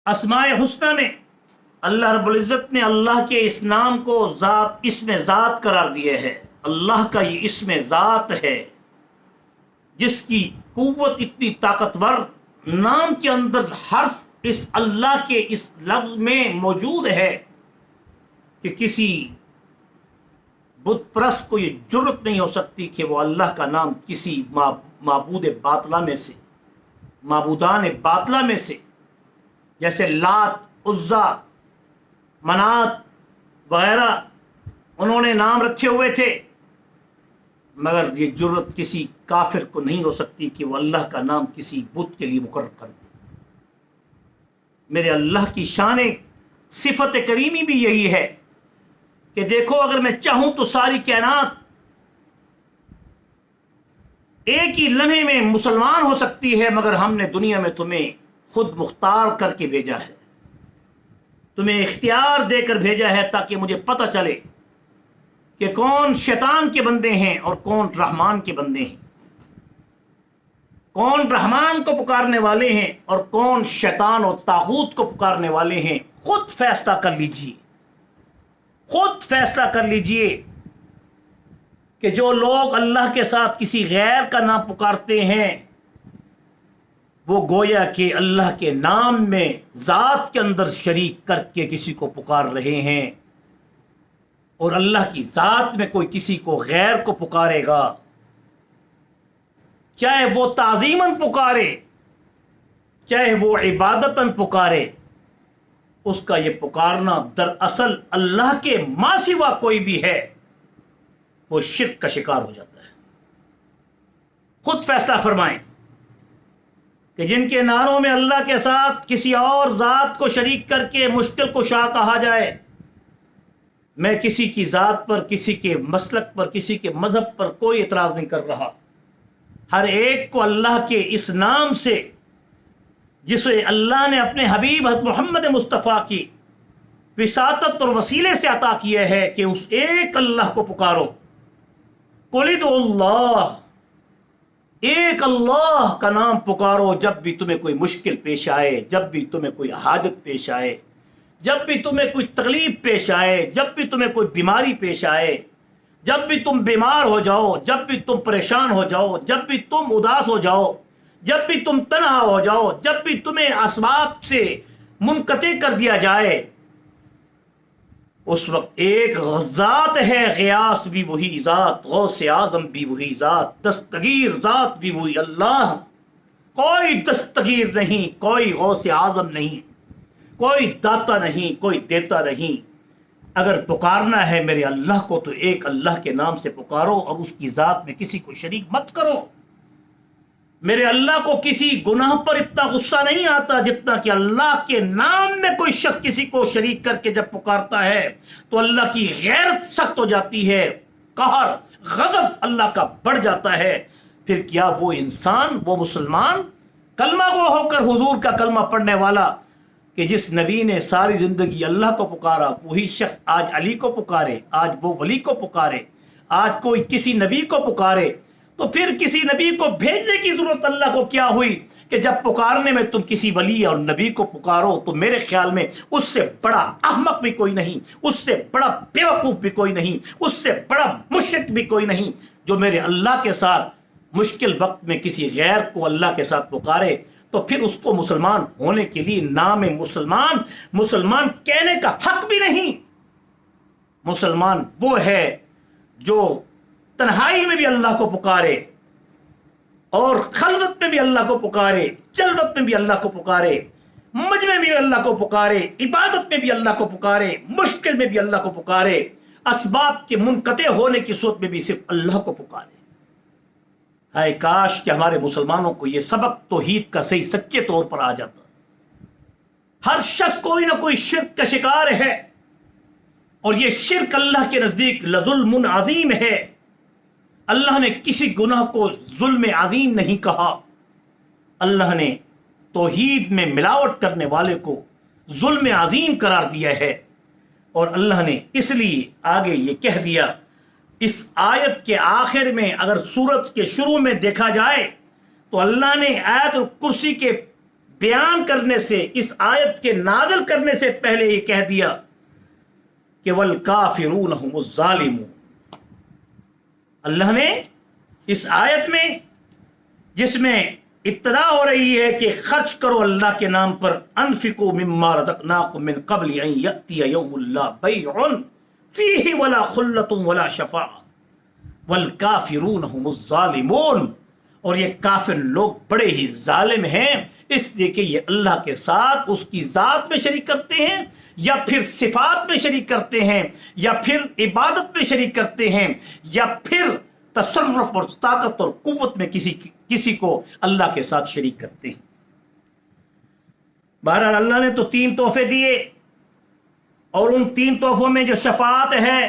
اسماء حسنہ میں اللہ رب العزت نے اللہ کے اس نام کو اسم ذات قرار دیے ہے۔ اللہ کا یہ اسم ذات ہے جس کی قوت اتنی طاقتور، نام کے اندر حرف اس اللہ کے اس لفظ میں موجود ہے کہ کسی بت پرست کو یہ جرت نہیں ہو سکتی کہ وہ اللہ کا نام کسی معبود باطلہ میں سے، معبودان باطلہ میں سے، جیسے لات، عزا، منات وغیرہ انہوں نے نام رکھے ہوئے تھے، مگر یہ جرت کسی کافر کو نہیں ہو سکتی کہ وہ اللہ کا نام کسی بت کے لیے مقرر کر دے۔ میرے اللہ کی شان صفت کریمی بھی یہی ہے کہ دیکھو، اگر میں چاہوں تو ساری کائنات ایک ہی لمحے میں مسلمان ہو سکتی ہے، مگر ہم نے دنیا میں تمہیں خود مختار کر کے بھیجا ہے، تمہیں اختیار دے کر بھیجا ہے تاکہ مجھے پتہ چلے کہ کون شیطان کے بندے ہیں اور کون رحمان کے بندے ہیں، کون رحمان کو پکارنے والے ہیں اور کون شیطان اور طاغوت کو پکارنے والے ہیں۔ خود فیصلہ کر لیجئے، خود فیصلہ کر لیجئے کہ جو لوگ اللہ کے ساتھ کسی غیر کا نام پکارتے ہیں وہ گویا کہ اللہ کے نام میں ذات کے اندر شریک کر کے کسی کو پکار رہے ہیں، اور اللہ کی ذات میں کوئی کسی کو غیر کو پکارے گا، چاہے وہ تعظیماً پکارے چاہے وہ عبادتاً پکارے، اس کا یہ پکارنا دراصل اللہ کے ماں سوا کوئی بھی ہے وہ شرک کا شکار ہو جاتا ہے۔ خود فیصلہ فرمائیں کہ جن کے نعروں میں اللہ کے ساتھ کسی اور ذات کو شریک کر کے مشکل کشا کہا جائے، میں کسی کی ذات پر، کسی کے مسلک پر، کسی کے مذہب پر کوئی اعتراض نہیں کر رہا، ہر ایک کو اللہ کے اس نام سے جسے اللہ نے اپنے حبیب حضرت محمد مصطفیٰ کی وساطت اور وسیلے سے عطا کیا ہے کہ اس ایک اللہ کو پکارو۔ قل ادعوا اللہ، ایک اللہ کا نام پکارو جب بھی تمہیں کوئی مشکل پیش آئے، جب بھی تمہیں کوئی حاجت پیش آئے، جب بھی تمہیں کوئی تکلیف پیش آئے، جب بھی تمہیں کوئی بیماری پیش آئے، جب بھی تم بیمار ہو جاؤ، جب بھی تم پریشان ہو جاؤ، جب بھی تم اداس ہو جاؤ، جب بھی تم تنہا ہو جاؤ، جب بھی تمہیں اسباب سے منقطع کر دیا جائے، اس وقت ایک ذات ہے، غیاث بھی وہی ذات، غوث اعظم بھی وہی ذات، دستگیر ذات بھی وہی اللہ۔ کوئی دستگیر نہیں، کوئی غوث اعظم نہیں، کوئی داتا نہیں، کوئی دیتا نہیں۔ اگر پکارنا ہے میرے اللہ کو تو ایک اللہ کے نام سے پکارو اور اس کی ذات میں کسی کو شریک مت کرو۔ میرے اللہ کو کسی گناہ پر اتنا غصہ نہیں آتا جتنا کہ اللہ کے نام میں کوئی شخص کسی کو شریک کر کے جب پکارتا ہے تو اللہ کی غیرت سخت ہو جاتی ہے، قہر، غضب اللہ کا بڑھ جاتا ہے۔ پھر کیا وہ انسان، وہ مسلمان، کلمہ گو ہو کر حضور کا کلمہ پڑھنے والا کہ جس نبی نے ساری زندگی اللہ کو پکارا، وہی شخص آج علی کو پکارے، آج وہ ولی کو پکارے، آج کوئی کسی نبی کو پکارے، تو پھر کسی نبی کو بھیجنے کی ضرورت اللہ کو کیا ہوئی کہ جب پکارنے میں تم کسی ولی اور نبی کو پکارو تو میرے خیال میں اس سے بڑا احمق بھی کوئی نہیں، اس سے بڑا بیوقوف بھی کوئی نہیں، اس سے بڑا مشرک بھی کوئی نہیں جو میرے اللہ کے ساتھ مشکل وقت میں کسی غیر کو اللہ کے ساتھ پکارے۔ تو پھر اس کو مسلمان ہونے کے لیے نام مسلمان کہنے کا حق بھی نہیں۔ مسلمان وہ ہے جو تنہائی میں بھی اللہ کو پکارے اور خلوت میں بھی اللہ کو پکارے، جلوت میں بھی اللہ کو پکارے، مجمع میں بھی اللہ کو پکارے، عبادت میں بھی اللہ کو پکارے، مشکل میں بھی اللہ کو پکارے، اسباب کے منقطع ہونے کی صورت میں بھی صرف اللہ کو پکارے۔ ہائے کاش کہ ہمارے مسلمانوں کو یہ سبق توحید کا صحیح سچے طور پر آ جاتا۔ ہر شخص کوئی نہ کوئی شرک کا شکار ہے، اور یہ شرک اللہ کے نزدیک لظلم عظیم ہے۔ اللہ نے کسی گناہ کو ظلم عظیم نہیں کہا، اللہ نے توحید میں ملاوٹ کرنے والے کو ظلم عظیم قرار دیا ہے، اور اللہ نے اس لیے آگے یہ کہہ دیا۔ اس آیت کے آخر میں اگر سورت کے شروع میں دیکھا جائے تو اللہ نے آیت الکرسی کے بیان کرنے سے، اس آیت کے نازل کرنے سے پہلے یہ کہہ دیا کہ والکافرون هم الظالمون۔ اللہ نے اس آیت میں، جس میں ابتدا ہو رہی ہے کہ خرچ کرو اللہ کے نام پر، انفقوا مما رزقناکم من قبل ان یأتی یوم لا بیع فیہ ولا خلۃ ولا شفاعۃ والکافرون هم الظالمون، اور یہ کافر لوگ بڑے ہی ظالم ہیں، اس لیے کہ یہ اللہ کے ساتھ اس کی ذات میں شریک کرتے ہیں، یا پھر صفات میں شریک کرتے ہیں، یا پھر عبادت میں شریک کرتے ہیں، یا پھر تصرف اور طاقت اور قوت میں کسی کو اللہ کے ساتھ شریک کرتے ہیں۔ بہرحال اللہ نے تو 3 تحفے دیے، اور ان 3 تحفوں میں جو شفاعت ہے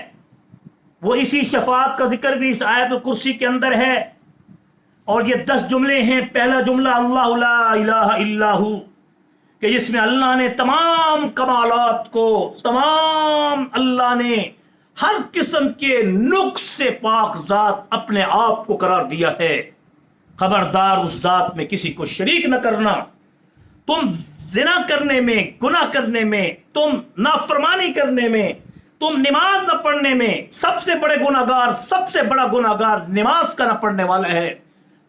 وہ اسی شفاعت کا ذکر بھی اس آیت الکرسی کے اندر ہے، اور یہ 10 جملے ہیں۔ پہلا جملہ اللہ لا الہ الا ہو، کہ جس میں اللہ نے تمام کمالات کو، تمام اللہ نے ہر قسم کے نقص سے پاک ذات اپنے آپ کو قرار دیا ہے۔ خبردار اس ذات میں کسی کو شریک نہ کرنا۔ تم زنا کرنے میں، گناہ کرنے میں، تم نافرمانی کرنے میں، تم نماز نہ پڑھنے میں، سب سے بڑے گناہگار، سب سے بڑا گناہگار نماز کا نہ پڑھنے والا ہے،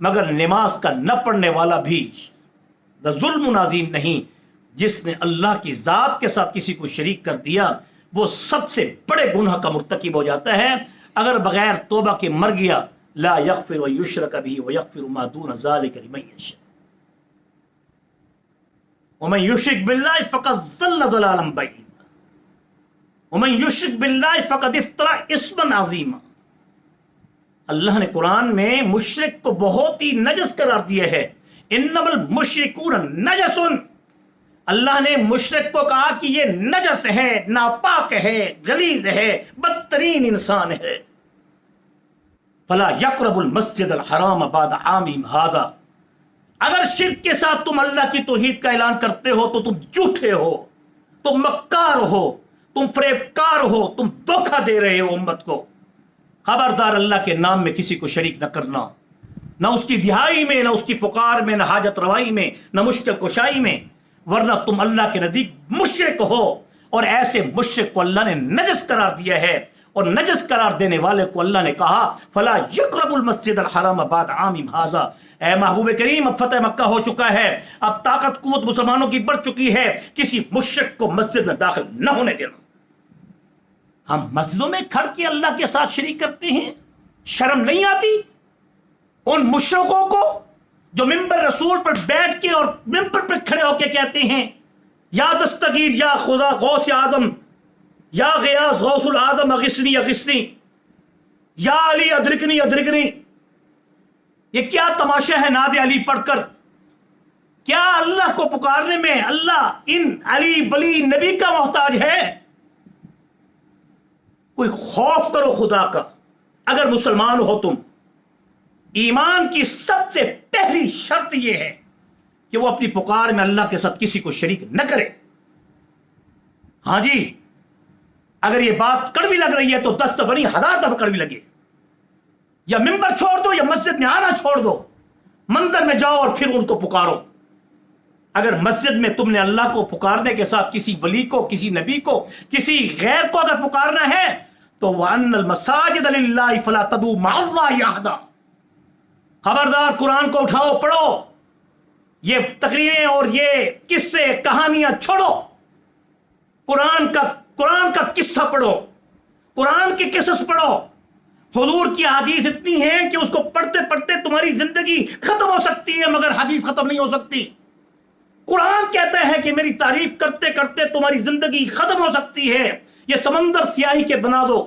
مگر نماز کا نہ پڑھنے والا بھی ظلم عظیم نہیں۔ جس نے اللہ کی ذات کے ساتھ کسی کو شریک کر دیا وہ سب سے بڑے گناہ کا مرتکب ہو جاتا ہے۔ اگر بغیر توبہ کے مر گیا، لا یغفر یشرک بہ ویغفر ما دون ذلک لمن یشاء ومن یشرک باللہ فقد ضل ضلالا بعیدا ومن یشرک باللہ فقد افترى اسما عظیما۔ اللہ نے قرآن میں مشرک کو بہت ہی نجس قرار دیا ہے۔ انما المشرکون نجس، اللہ نے مشرک کو کہا کہ یہ نجس ہے، ناپاک ہے، غلیظ ہے، بدترین انسان ہے۔ فلا یقرب المسجد الحرام بعد عامہم ھذا، اگر شرک کے ساتھ تم اللہ کی توحید کا اعلان کرتے ہو تو تم جھوٹے ہو، تم مکار ہو، تم فریبکار ہو، تم دھوکہ دے رہے ہو امت کو۔ خبردار اللہ کے نام میں کسی کو شریک نہ کرنا، نہ اس کی دہائی میں، نہ اس کی پکار میں، نہ حاجت روائی میں، نہ مشکل کشائی میں، ورنہ تم اللہ کے نزدیک مشرک ہو، اور ایسے مشرک کو اللہ نے نجس قرار دیا ہے، اور نجس قرار دینے والے کو اللہ نے کہا فلا یقرب المسجد الحرام بعد عامہم ھذا۔ اے محبوب کریم، اب فتح مکہ ہو چکا ہے، اب طاقت قوت مسلمانوں کی بڑھ چکی ہے، کسی مشرک کو مسجد میں داخل نہ ہونے دینا۔ ہم مسجدوں میں کھڑ کے اللہ کے ساتھ شریک کرتے ہیں، شرم نہیں آتی ان مشرکوں کو جو ممبر رسول پر بیٹھ کے اور ممبر پر کھڑے ہو کے کہتے ہیں یا دستگیر یا خدا غوث اعظم، یا غیاث غوث العظم اغثنی اغثنی، یا علی ادرکنی ادرکنی۔ یہ کیا تماشا ہے نعت علی پڑھ کر؟ کیا اللہ کو پکارنے میں اللہ ان علی ولی نبی کا محتاج ہے؟ کوئی خوف کرو خدا کا۔ اگر مسلمان ہو تم، ایمان کی سب سے پہلی شرط یہ ہے کہ وہ اپنی پکار میں اللہ کے ساتھ کسی کو شریک نہ کرے۔ ہاں جی، اگر یہ بات کڑوی لگ رہی ہے تو 10 دفعہ نہیں 1000 دفعہ کڑوی لگے، یا ممبر چھوڑ دو یا مسجد میں آنا چھوڑ دو، مندر میں جاؤ اور پھر ان کو پکارو۔ اگر مسجد میں تم نے اللہ کو پکارنے کے ساتھ کسی ولی کو، کسی نبی کو، کسی غیر کو اگر پکارنا ہے تو وَأَنَّ الْمَسَاجِدَ لِلَّهِ فَلَا تَدْعُوا مَعَ اللَّهِ أَحَدًا۔ خبردار قرآن کو اٹھاؤ، پڑھو، یہ تقریریں اور یہ قصے کہانیاں چھوڑو، قرآن کا قصہ پڑھو، قرآن کے قصص پڑھو۔ حضور کی حدیث اتنی ہے کہ اس کو پڑھتے پڑھتے تمہاری زندگی ختم ہو سکتی ہے، مگر حدیث ختم نہیں ہو سکتی۔ قرآن کہتا ہے کہ میری تعریف کرتے کرتے تمہاری زندگی ختم ہو سکتی ہے۔ یہ سمندر سیاہی کے بنا دو،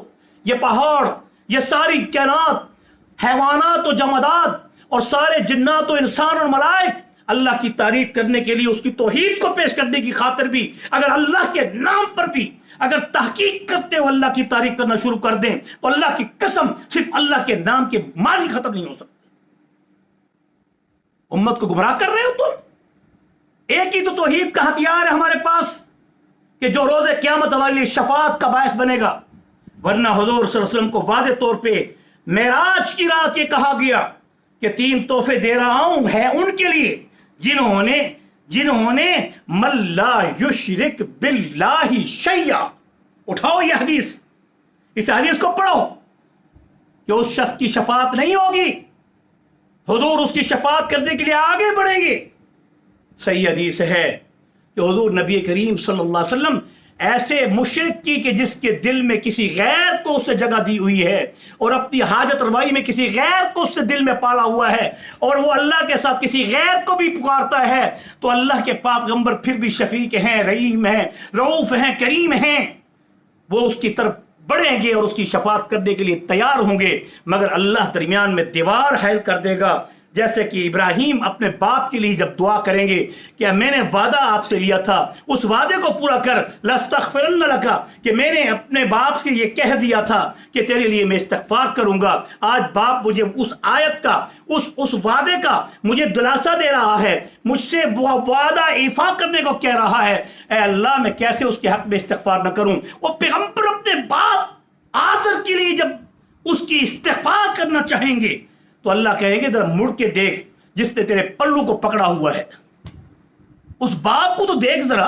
یہ پہاڑ، یہ ساری کائنات، حیوانات و جمادات اور سارے جنات و انسان اور ملائک اللہ کی تعریف کرنے کے لیے، اس کی توحید کو پیش کرنے کی خاطر بھی، اگر اللہ کے نام پر بھی اگر تحقیق کرتے ہو اللہ کی تعریف کرنا شروع کر دیں تو اللہ کی قسم صرف اللہ کے نام کے معنی ختم نہیں ہو سکتے۔ امت کو گمراہ کر رہے ہو تم۔ ایک ہی تو توحید کا ہتھیار ہے ہمارے پاس کہ جو روز قیامت ہمارے لیے شفاعت کا باعث بنے گا، ورنہ حضور صلی اللہ علیہ وسلم کو واضح طور پہ معراج کی رات یہ کہا گیا کہ 3 تحفے دے رہا ہوں ہے ان کے لیے جنہوں نے جنہوں نے من لا یشرک باللہ شیئا. اٹھاؤ یہ حدیث، اس حدیث کو پڑھو کہ اس شخص کی شفاعت نہیں ہوگی، حضور اس کی شفاعت کرنے کے لیے آگے بڑھیں گے. صحیح حدیث ہے کہ حضور نبی کریم صلی اللہ علیہ وسلم ایسے مشرک کی کہ جس کے دل میں کسی غیر کو اس نے جگہ دی ہوئی ہے اور اپنی حاجت روائی میں کسی غیر کو اس نے دل میں پالا ہوا ہے، اور وہ اللہ کے ساتھ کسی غیر کو بھی پکارتا ہے، تو اللہ کے پاک پیغمبر پھر بھی شفیق ہیں، رحیم ہیں، رؤوف ہیں، کریم ہیں، وہ اس کی طرف بڑھیں گے اور اس کی شفاعت کرنے کے لیے تیار ہوں گے، مگر اللہ درمیان میں دیوار حائل کر دے گا. جیسے کہ ابراہیم اپنے باپ کے لیے جب دعا کریں گے کہ میں نے وعدہ آپ سے لیا تھا، اس وعدے کو پورا کر، لاستغفرن لک، کہ میں نے اپنے باپ سے یہ کہہ دیا تھا کہ تیرے لیے میں استغفار کروں گا. آج باپ مجھے اس آیت کا، اس وعدے کا مجھے دلاسا دے رہا ہے، مجھ سے وہ وعدہ ایفا کرنے کو کہہ رہا ہے. اے اللہ میں کیسے اس کے حق میں استغفار نہ کروں؟ وہ پیغمبر اپنے باپ آزر کے لیے جب اس کی استغفار کرنا چاہیں گے تو اللہ کہیں گے ذرا مڑ کے دیکھ، جس نے تیرے پلو کو پکڑا ہوا ہے، اس باپ کو تو دیکھ ذرا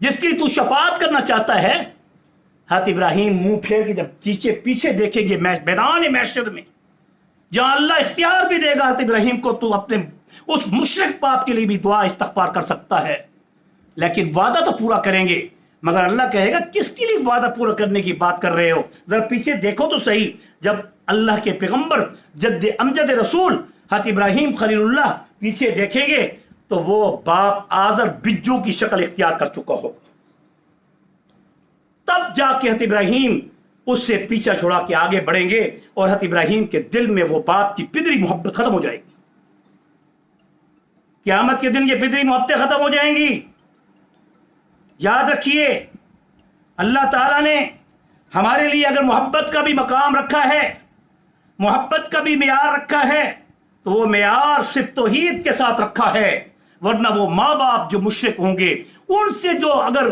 جس کی تو شفاعت کرنا چاہتا ہے. حضرت ابراہیم منہ پھیر کے جب پیچھے دیکھیں گے میدان محشر میں، جہاں اللہ اختیار بھی دے گا حضرت ابراہیم کو، تو اپنے اس مشرک باپ کے لیے بھی دعا استغفار کر سکتا ہے، لیکن وعدہ تو پورا کریں گے. مگر اللہ کہے گا کس کے لیے وعدہ پورا کرنے کی بات کر رہے ہو؟ ذرا پیچھے دیکھو تو صحیح. جب اللہ کے پیغمبر جد امجد رسول حضرت ابراہیم خلیل اللہ پیچھے دیکھیں گے تو وہ باپ آزر بجو کی شکل اختیار کر چکا ہوگا. تب جا کے حضرت ابراہیم اس سے پیچھا چھوڑا کے آگے بڑھیں گے اور حضرت ابراہیم کے دل میں وہ باپ کی پدری محبت ختم ہو جائے گی. قیامت کے دن یہ پدری محبتیں ختم ہو جائیں گی. یاد رکھیے اللہ تعالیٰ نے ہمارے لیے اگر محبت کا بھی مقام رکھا ہے، محبت کا بھی معیار رکھا ہے، تو وہ معیار صرف توحید کے ساتھ رکھا ہے. ورنہ وہ ماں باپ جو مشرک ہوں گے، ان سے جو اگر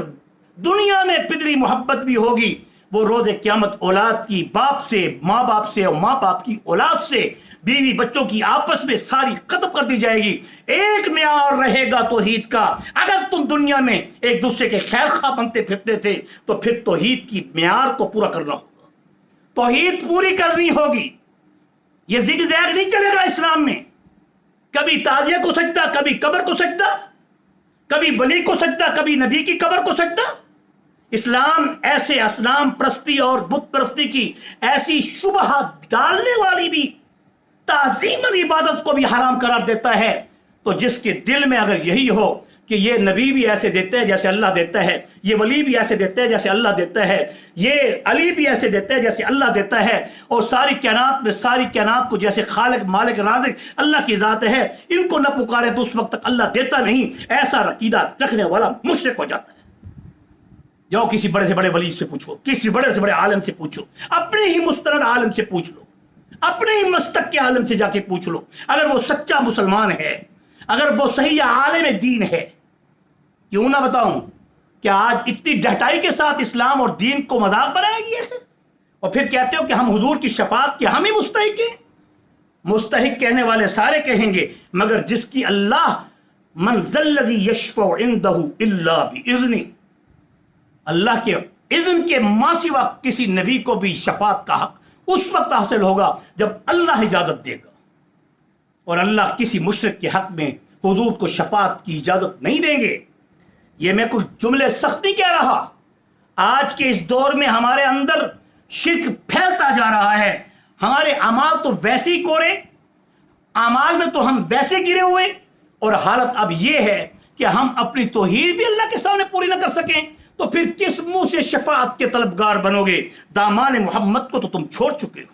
دنیا میں پدری محبت بھی ہوگی، وہ روز قیامت اولاد کی باپ سے، ماں باپ سے، اور ماں باپ کی اولاد سے، بیوی بچوں کی آپس میں ساری ختم کر دی جائے گی. ایک معیار رہے گا توحید کا. اگر تم دنیا میں ایک دوسرے کے خیر خواہ بنتے پھرتے تھے تو پھر توحید کی معیار کو پورا کرنا ہوگا، توحید پوری کرنی ہوگی. یہ زگ زیگ نہیں چلے گا اسلام میں. کبھی تعزیہ کو سجدہ، کبھی قبر کو سجدہ، کبھی ولی کو سجدہ، کبھی نبی کی قبر کو سجدہ. اسلام ایسے اصنام پرستی اور بت پرستی کی ایسی شبہ ڈالنے والی بھی تعظیم عبادت کو بھی حرام قرار دیتا ہے. تو جس کے دل میں اگر یہی ہو کہ یہ نبی بھی ایسے دیتے ہیں جیسے اللہ دیتا ہے، یہ ولی بھی ایسے دیتے ہیں جیسے اللہ دیتا ہے، یہ علی بھی ایسے دیتے ہیں جیسے اللہ دیتا ہے، اور ساری کائنات میں ساری کائنات کو جیسے خالق مالک رازق اللہ کی ذات ہے، ان کو نہ پکارے تو اس وقت تک اللہ دیتا نہیں. ایسا عقیدہ رکھنے والا مشرک ہو جاتا ہے. جاؤ کسی بڑے سے بڑے ولی سے پوچھو، کسی بڑے سے بڑے عالم سے پوچھو، اپنے ہی مستند عالم سے پوچھ لو، اپنے ہی مستق کے عالم سے جا کے پوچھ لو. اگر وہ سچا مسلمان ہے، اگر وہ صحیح عالم دین ہے، کیوں نہ بتاؤں کہ آج اتنی ڈھٹائی کے ساتھ اسلام اور دین کو مذاق بنایا گیا ہے، اور پھر کہتے ہو کہ ہم حضور کی شفاعت کے ہم ہی مستحق ہیں. مستحق کہنے والے سارے کہیں گے، مگر جس کی اللہ من ذا الذی یشفع عندہ الا باذنہ، اللہ کے اذن کے ماں سوا کسی نبی کو بھی شفاعت کا حق اس وقت حاصل ہوگا جب اللہ اجازت دے گا. اور اللہ کسی مشرک کے حق میں حضور کو شفاعت کی اجازت نہیں دیں گے. یہ میں کچھ جملے سخت نہیں کہہ رہا. آج کے اس دور میں ہمارے اندر شرک پھیلتا جا رہا ہے. ہمارے اعمال تو ویسے ہی کورے، اعمال میں تو ہم ویسے گرے ہوئے، اور حالت اب یہ ہے کہ ہم اپنی توحید بھی اللہ کے سامنے پوری نہ کر سکیں تو پھر کس منہ سے شفاعت کے طلبگار بنو گے؟ دامان محمد کو تو تم چھوڑ چکے ہو.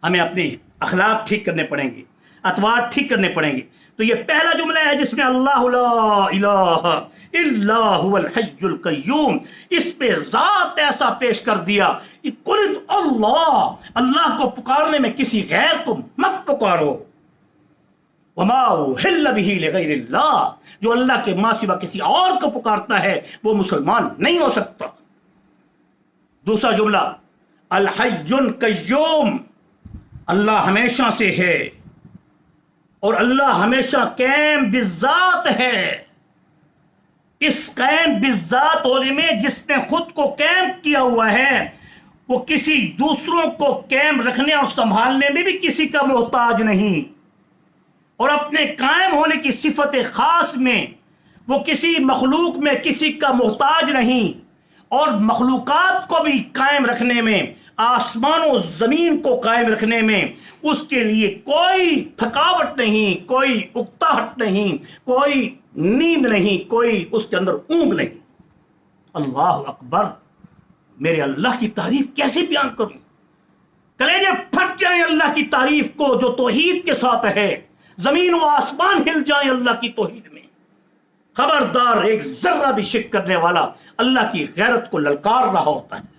ہمیں اپنے اخلاق ٹھیک کرنے پڑیں گے، اطوار ٹھیک کرنے پڑیں گے. تو یہ پہلا جملہ ہے جس میں اللہ لا الہ الا هو الحی القیوم، اس پہ ذات ایسا پیش کر دیا. قل اللہ کو پکارنے میں کسی غیر کو مت پکارو. وما احل به لغیر اللہ، جو اللہ کے ماں سوا کسی اور کو پکارتا ہے وہ مسلمان نہیں ہو سکتا. دوسرا جملہ الحی القیوم، اللہ ہمیشہ سے ہے اور اللہ ہمیشہ قائم بالذات ہے. اس قائم بالذات ہونے میں جس نے خود کو قائم کیا ہوا ہے وہ کسی دوسروں کو قائم رکھنے اور سنبھالنے میں بھی کسی کا محتاج نہیں، اور اپنے قائم ہونے کی صفت خاص میں وہ کسی مخلوق میں کسی کا محتاج نہیں، اور مخلوقات کو بھی قائم رکھنے میں، آسمان و زمین کو قائم رکھنے میں اس کے لیے کوئی تھکاوٹ نہیں، کوئی اکتاہٹ نہیں، کوئی نیند نہیں، کوئی اس کے اندر اونگ نہیں. اللہ اکبر. میرے اللہ کی تعریف کیسے بیان کروں؟ کلیجے پھٹ جائیں اللہ کی تعریف کو جو توحید کے ساتھ ہے. زمین و آسمان ہل جائیں اللہ کی توحید میں. خبردار، ایک ذرہ بھی شک کرنے والا اللہ کی غیرت کو للکار رہا ہوتا ہے،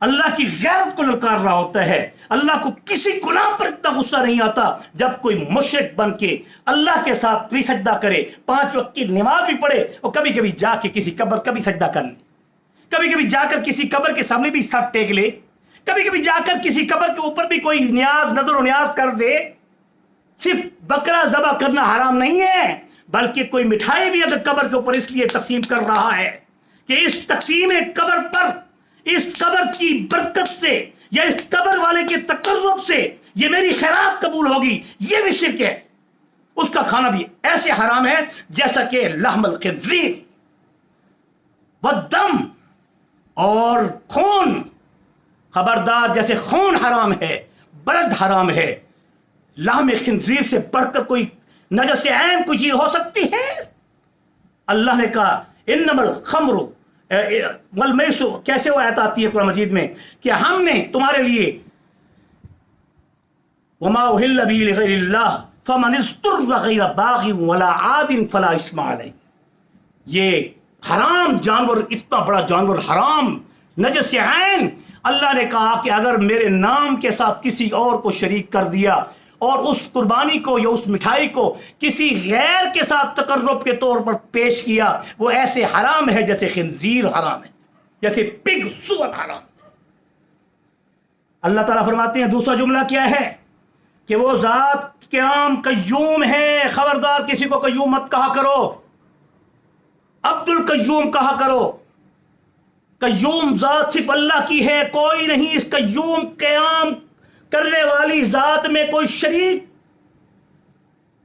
اللہ کی غیرت کو للکار رہا ہوتا ہے. اللہ کو کسی گناہ پر اتنا غصہ نہیں آتا جب کوئی مشرک بن کے اللہ کے ساتھ بھی سجدہ کرے، 5 وقت کی نماز بھی پڑھے، اور کبھی کبھی جا کے کسی قبر کا بھی سجدہ کر لے، کبھی کبھی جا کر کسی قبر کے سامنے بھی سر ٹیک لے، کبھی کبھی جا کر کسی قبر کے اوپر بھی کوئی نیاز نظر و نیاز کر دے. صرف بکرا ذبح کرنا حرام نہیں ہے، بلکہ کوئی مٹھائی بھی اگر قبر کے اوپر اس لیے تقسیم کر رہا ہے کہ اس تقسیم قبر پر اس قبر کی برکت سے یا اس قبر والے کے تقرب سے یہ میری خیرات قبول ہوگی، یہ بھی شرک ہے. اس کا کھانا بھی ایسے حرام ہے جیسا کہ لحم الخنزیر والدم اور خون. خبردار، جیسے خون حرام ہے، بلڈ حرام ہے، لحم خنزیر سے بڑھ کر کوئی نجس عین کوئی چیز ہو سکتی ہے؟ اللہ نے کہا انما الخمر والمیسر، کیسے وہ آیت آتی ہے قرآن مجید میں کہ ہم نے تمہارے لیے وما اہل به لغیر اللہ فمن اضطر غیر باغ ولا عاد فلا اثم علیہ. یہ حرام جانور، اتنا بڑا جانور حرام، نجس عین. اللہ نے کہا کہ اگر میرے نام کے ساتھ کسی اور کو شریک کر دیا اور اس قربانی کو یا اس مٹھائی کو کسی غیر کے ساتھ تقرب کے طور پر پیش کیا، وہ ایسے حرام ہے جیسے خنزیر حرام ہے، جیسے پگ سور حرام ہے. اللہ تعالیٰ فرماتے ہیں دوسرا جملہ کیا ہے کہ وہ ذات قیام قیوم ہے. خبردار، کسی کو قیوم مت کہا کرو، عبد القیوم کہا کرو. قیوم ذات صرف اللہ کی ہے، کوئی نہیں. اس قیوم قیام کرنے والی ذات میں کوئی شریک.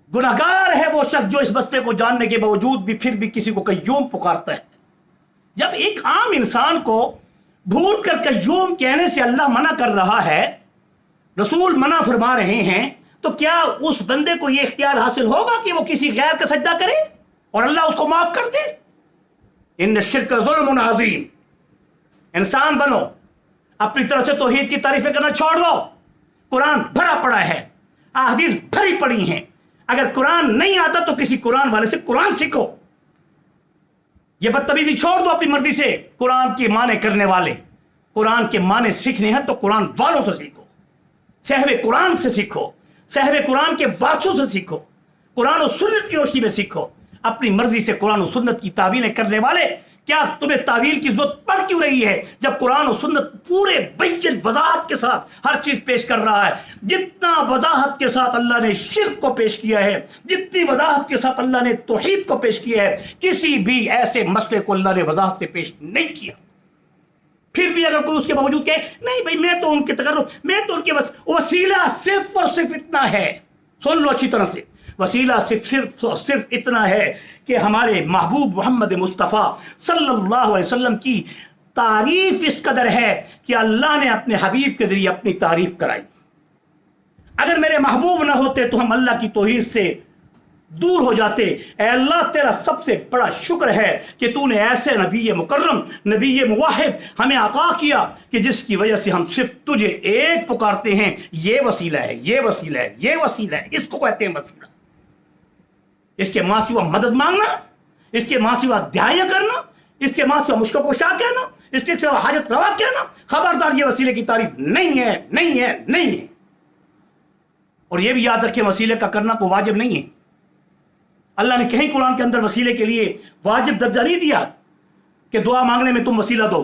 گناہگار ہے وہ شخص جو اس مسئلے کو جاننے کے باوجود بھی پھر بھی کسی کو قیوم پکارتا ہے. جب ایک عام انسان کو بھول کر قیوم کہنے سے اللہ منع کر رہا ہے، رسول منع فرما رہے ہیں، تو کیا اس بندے کو یہ اختیار حاصل ہوگا کہ وہ کسی غیر کا سجدہ کرے اور اللہ اس کو معاف کر دے؟ ان الشرک ظلم عظیم. انسان بنو، اپنی طرف سے توحید کی تعریفیں کرنا چھوڑ دو. قرآن بھرا پڑا ہے، احادیث بھری پڑی ہیں. اگر قرآن نہیں آتا تو کسی قرآن والے سے قرآن سیکھو. یہ بدتمیزی چھوڑ دو اپنی مرضی سے. قرآن کے معنی کرنے والے، قرآن کے معنی سیکھنے ہیں تو قرآن والوں سے سیکھو، صاحب قرآن سے سیکھو، صاحب قرآن کے باتوں سے سیکھو، قرآن و سنت کی روشنی میں سیکھو. اپنی مرضی سے قرآن و سنت کی تعویلیں کرنے والے، کیا تمہیں تعویل کی ضرورت پڑ کیوں رہی ہے جب قرآن و سنت پورے بین وضاحت کے ساتھ ہر چیز پیش کر رہا ہے؟ جتنا وضاحت کے ساتھ اللہ نے شرک کو پیش کیا ہے، جتنی وضاحت کے ساتھ اللہ نے توحید کو پیش کیا ہے، کسی بھی ایسے مسئلے کو اللہ نے وضاحت سے پیش نہیں کیا. پھر بھی اگر کوئی اس کے باوجود کہے نہیں بھائی میں تو ان کے تقرب، میں تو ان کے بس وسیلہ صرف اور صرف اتنا ہے. سن لو اچھی طرح سے، وسیلہ صرف اتنا ہے کہ ہمارے محبوب محمد مصطفیٰ صلی اللہ علیہ وسلم کی تعریف اس قدر ہے کہ اللہ نے اپنے حبیب کے ذریعے اپنی تعریف کرائی. اگر میرے محبوب نہ ہوتے تو ہم اللہ کی توحید سے دور ہو جاتے. اے اللہ تیرا سب سے بڑا شکر ہے کہ تو نے ایسے نبی مکرم، نبی موحد ہمیں عطا کیا کہ جس کی وجہ سے ہم صرف تجھے ایک پکارتے ہیں. یہ وسیلہ ہے، یہ وسیلہ ہے، یہ وسیلہ ہے، اس کو کہتے ہیں وسیلہ. اس کے ماں سوا مدد مانگنا، اس کے ماں سوا دعائیں کرنا، اس کے ماں سوا مشکل کشا کہنا، اس کے سوا حاجت روا کہنا، خبردار یہ وسیلے کی تعریف نہیں ہے، نہیں ہے، نہیں ہے. اور یہ بھی یاد رکھیں وسیلے کا کرنا کوئی واجب نہیں ہے. اللہ نے کہیں قرآن کے اندر وسیلے کے لیے واجب درجہ نہیں دیا کہ دعا مانگنے میں تم وسیلہ دو.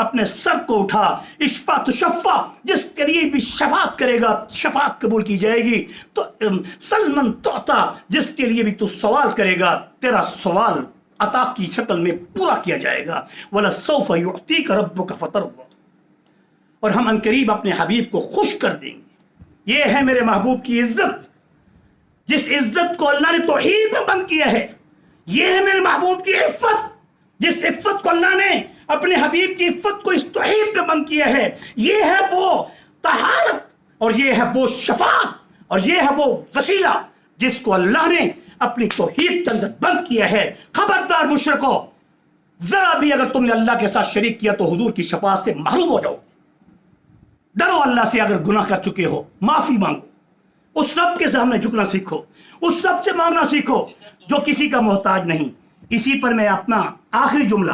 اپنے سر کو اٹھا، اشفا تشفا، جس کے لیے بھی شفاعت کرے گا شفاعت قبول کی جائے گی، تو سلمن توتا، جس کے لیے بھی تو سوال کرے گا تیرا سوال عطا کی شکل میں پورا کیا جائے گا، وَلَسَوْفَ يُعْطِيكَ رَبُّكَ فَتَرْضَىٰ، اور ہم عنقریب اپنے حبیب کو خوش کر دیں گے۔ یہ ہے میرے محبوب کی عزت، جس عزت کو اللہ نے توحید میں بند کیا ہے۔ یہ ہے میرے محبوب کی عفت، جس عفت کو اللہ نے اپنے حبیب کی عفت کو اس توحید میں بند کیا ہے۔ یہ ہے وہ طہارت، اور یہ ہے وہ شفاعت، اور یہ ہے وہ وسیلہ جس کو اللہ نے اپنی توحید کے اندر بند کیا ہے۔ خبردار مشرکو، ذرا بھی اگر تم نے اللہ کے ساتھ شریک کیا تو حضور کی شفاعت سے محروم ہو جاؤ۔ ڈرو اللہ سے، اگر گناہ کر چکے ہو معافی مانگو، اس رب کے سامنے جھکنا سیکھو، اس رب سے مانگنا سیکھو جو کسی کا محتاج نہیں۔ اسی پر میں اپنا آخری جملہ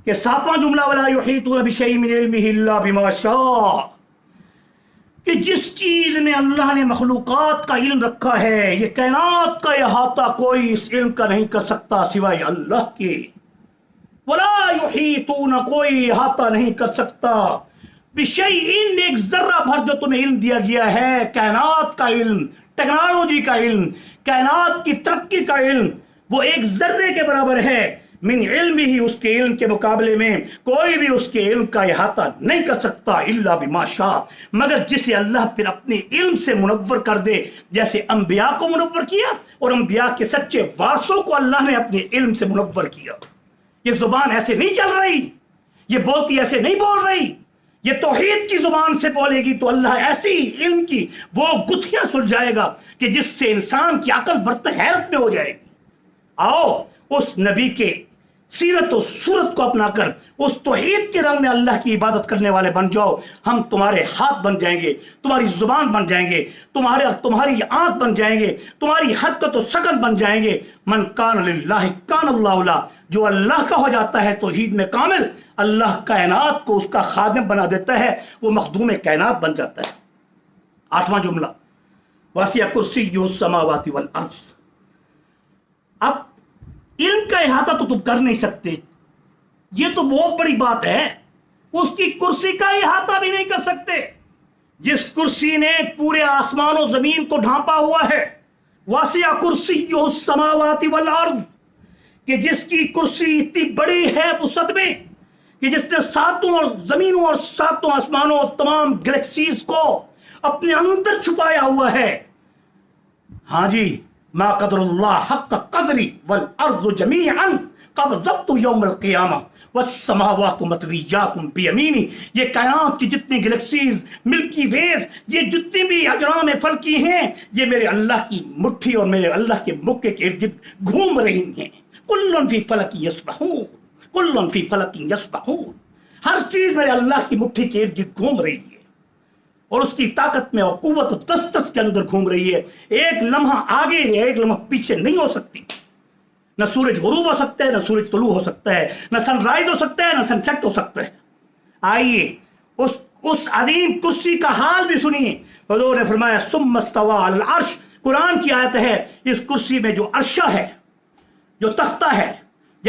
کہ 7واں جملہ وَلَا يُحِيطُونَ بِشَيْءٍ مِّنْ عِلْمِهِ إِلَّا بِمَا شَاءَ، کہ جس چیز میں اللہ نے مخلوقات کا علم رکھا ہے، یہ کائنات کا احاطہ کوئی اس علم کا نہیں کر سکتا سوائے اللہ کے۔ وَلَا يُحِيطُونَ، کوئی احاطہ نہیں کر سکتا، بِشَيْءٍ، ایک ذرہ بھر جو تمہیں علم دیا گیا ہے، کائنات کا علم، ٹیکنالوجی کا علم، کائنات کی ترقی کا علم، وہ ایک ذرے کے برابر ہے۔ من علم ہی، اس کے علم کے مقابلے میں کوئی بھی اس کے علم کا احاطہ نہیں کر سکتا، الا بما شاء، مگر جسے اللہ پھر اپنے علم سے منور کر دے، جیسے انبیاء کو منور کیا اور انبیاء کے سچے وارثوں کو اللہ نے اپنے علم سے منور کیا۔ یہ زبان ایسے نہیں چل رہی، یہ بولتی ایسے نہیں بول رہی، یہ توحید کی زبان سے بولے گی تو اللہ ایسی علم کی وہ گتھیاں سلجھائے گا کہ جس سے انسان کی عقل برت حیرت میں ہو جائے گی۔ آؤ اس نبی کے سیرت و صورت کو اپنا کر اس توحید کے رنگ میں اللہ کی عبادت کرنے والے بن جاؤ۔ ہم تمہارے ہاتھ بن جائیں گے، تمہاری زبان بن جائیں گے، تمہاری آنکھ بن جائیں گے، تمہاری حرکت و سکن بن جائیں گے۔ من کان للہ کان اللہ لہ، جو اللہ کا ہو جاتا ہے توحید میں کامل، اللہ کائنات کو اس کا خادم بنا دیتا ہے، وہ مخدوم کائنات بن جاتا ہے۔ 8واں جملہ وَسِعَ كُرْسِيُّهُ السَّمَاوَاتِ وَالْأَرْضِ، اب علم کا احاطہ تو تم کر نہیں سکتے، یہ تو بہت بڑی بات ہے، اس کی کرسی کا احاطہ بھی نہیں کر سکتے، جس کرسی نے پورے آسمان و زمین کو ڈھانپا ہوا ہے۔ وَسِعَ كُرْسِيُّهُ السَّمَاوَاتِ وَالْأَرْضِ، کہ جس کی کرسی اتنی بڑی ہے وسعت میں کہ جس نے ساتوں اور زمینوں اور ساتوں آسمانوں اور تمام گلیکسیز کو اپنے اندر چھپایا ہوا ہے۔ ہاں جی، ما قدر اللہ حق قدری والارض جمیعا قبضته یوم القیامہ والسماوات مطویات بیمینی، یہ کائنات کی جتنی گلیکسیز، ملکی ویز، یہ جتنی بھی اجرام فلکی ہیں، یہ میرے اللہ کی مٹھی اور میرے اللہ کے مکے کے ارد گرد گھوم رہی ہیں۔ کل فی فلک یسبحون، کل فی فلک یسبحون، ہر چیز میرے اللہ کی مٹھی کے ارد گرد گھوم رہی ہے اور اس کی طاقت میں اور قوت و دستس کے اندر گھوم رہی ہے۔ ایک لمحہ آگے ایک لمحہ پیچھے نہیں ہو سکتی، نہ سورج غروب ہو سکتا ہے، نہ سورج طلوع ہو سکتا ہے، نہ سن رائز ہو سکتا ہے، نہ سن سیٹ ہو سکتا ہے۔ آئیے اس عظیم کرسی کا حال بھی سنیے۔ حضور نے فرمایا ثم استوى علی العرش، قرآن کی آیت ہے، اس کرسی میں جو عرشہ ہے، جو تختہ ہے،